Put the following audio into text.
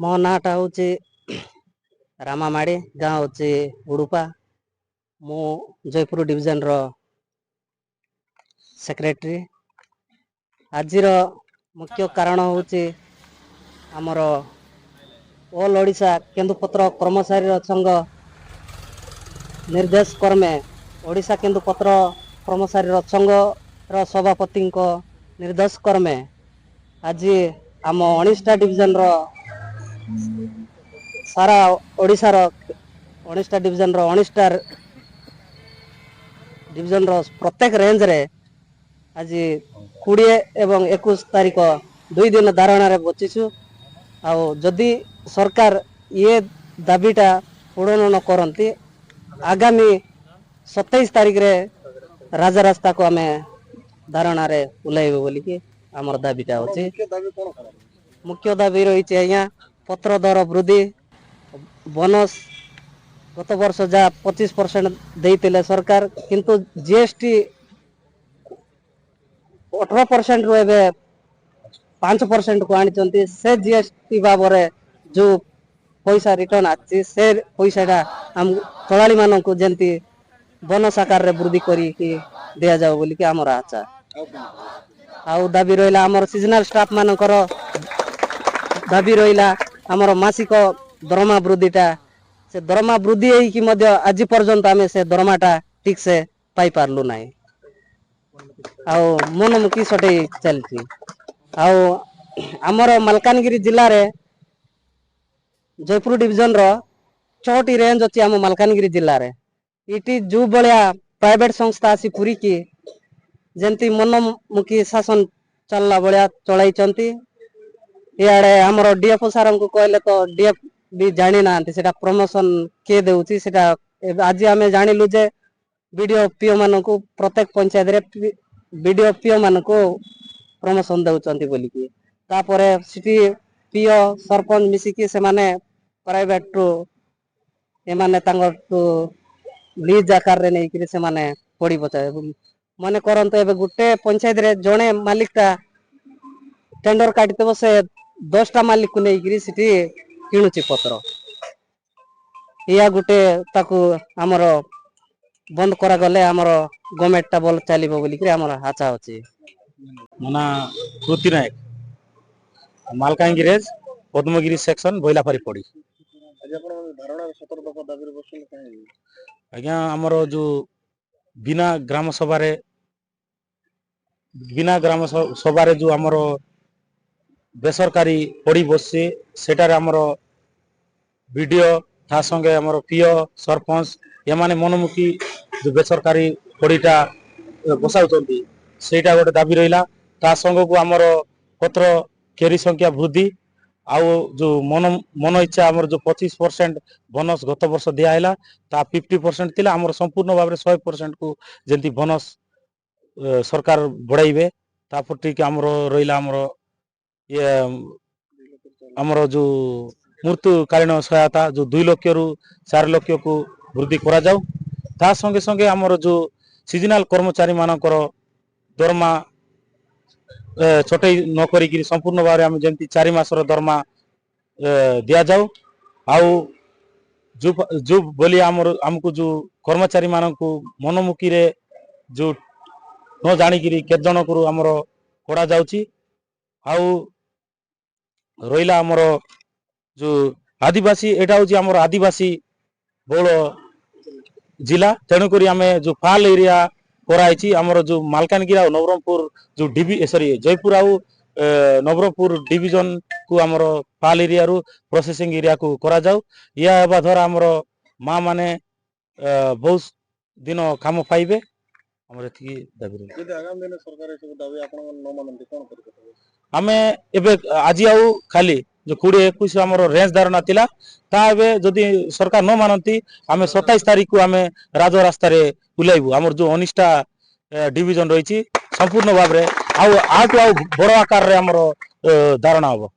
मो नाटा हूँ रामामाड़ी गाँव हूँ उड़ुपा मु जयपुर डिविजन रो सेक्रेटरी। आज मुख्य कारण हूँ आमर ऑल ओडिशा केन्दुपत्र कर्मचारी संघ निर्देश क्रमे ओडिशा केन्दुपत्र कर्मचारी संघ सभापति निर्देश क्रमे आज आम 19टा डिविजन रो सारा ओडिशा रो 19टा डिविजन रो 19टा डिविजन रो प्रत्येक रेंज रे आज 20 एवं 21 तारीख 2 दिन धारणा रे बचिछु। आउ जदि सरकार ये दाबीटा पूरण न करती आगामी 27 तारीख रे राजा रास्ता को आमे धारणा रे उलाइबे बोली कि हमर दाबीटा होची। मुख्य दाबी रही आज्ञा पत्र दर वृद्धि बोनस गत वर्ष जा 25% देते सरकार किंतु जीएसटी 18% रु एबे 5% को आनी से जीएसटी बाबरे जो पैसा रिटर्न आछि से पैसाटा हम खलाड़ी मानन को जेंती बोनस आकार रे वृद्धि करी कि दिया जाओ बोली कि हमर आशा। आउ दाबी रहिला हमर सीजनल स्टाफ मानकर दाबी रहिला हमर मासिक दरमा वृद्धिटा से दरमा वृद्धि होई कि मध्य आज पर्यंत आमे से दरमाटा ठीक से पाई पारलु नाही। आउ मनमुखी सटे चलती आउ हमर मलकानगिरी जिल्ला रे जयपुर डिविजन रो 6टी रेंज अछि हम मलकानगिरी जिल्ला रे इटी जो बलिया प्राइवेट संस्था आसी पुरी की जेंती मनमुखी शासन चलला बलिया चलाई चंती इआडे हमर डीएफओ सारन को कहले तो डीएफ भी जानि नांती सेटा प्रमोशन के देउची सेटा आज हमें जानिलु जे वीडियो पीओ मान को प्रत्येक पंचायत रे वीडियो पीओ मान को प्रमोशन देउचंती बोली की तापरे सिटी पीओ सरपंच मिसिकी से माने प्राइवेट टू एमाने तांगर टू लीज आकार रे नै कि से माने पड़ी बचाए माने करंतो एबे गुटे पंचायत रे जणे मालिकटा टेंडर काटितबो से 10टा मालिक को नै कि सिटी किणुची पत्र या गुटे ताकू हमर बंद करा गले हमर गवर्नमेंट टा बोल चलीबो बोली कि हमर आशा अछि। मना पृथ्वी नायक मालकानगिरी पद्मगिरी सेक्शन बोइलाफारी पड़ी आज्ञा आमर जो बिना ग्राम सभा जो आमर बेसरकारी पड़ी बसছে सेटारे आमर वीडियो ता संगे आमर पीओ सरपंच एमाने मनमुखी जो बेसरकारी पड़ीटा बसाउचंती सेटा गोटे दाबी रहिला ता संग को आमर पत्र केरी संख्या वृद्धि आउ जो मन इच्छा आमर जो 25% बोनस गत वर्ष दिया हैला ता 50% थिला आमर संपूर्ण भाव 100% को जेंती बोनस सरकार बढ़ाइबे ता प्रति आमर रहिला आमर ये आमर जो मृत्युकालीन सहायता जो 2 लाख रु 4 लाख को वृद्धि करा जाऊ ता संगे संगे आमर जो सीजनल कर्मचारी मानकर दरमा छोटे न करी संपूर्ण भाव में जमी 4 मासर दरमा दिया जाऊ आउ जो बोली आमको जो कर्मचारी मान को मनमुखी रे जो न जानिकी के जन को आमर करा जाउची आउ रहिला आमर जो आदिवासी एटा होची आमर आदिवासी बहुल जिला तेणुक आम जो फाल एरिया कराई आमर जो मालकानगिरी आ नवरंगपुर जो सॉरी जयपुर आउ नवरंगपुर डिविजन को आमर फाल एरिया रु प्रोसेसिंग एरिया को करा जाऊ या हेबा द्वारा आमर माँ माने बहुत दिन काम पाइबे हमर एथि दाबी रे यदि आगामी दिन सरकार ए सब दाबी आपन न मानन्ति कोन करि आमे एबे आजि आउ खाली जो 20-21 आमर रेंज धारणा थिला ता एबे जदि सरकार न मानन्ति आमे 27 तारीख को आमे राज रास्ता रे उलाइबु हमर जो 19टा डिविजन रहिछि संपूर्ण भाव रे आउ बड़ आकार रे हमर धारणा हो।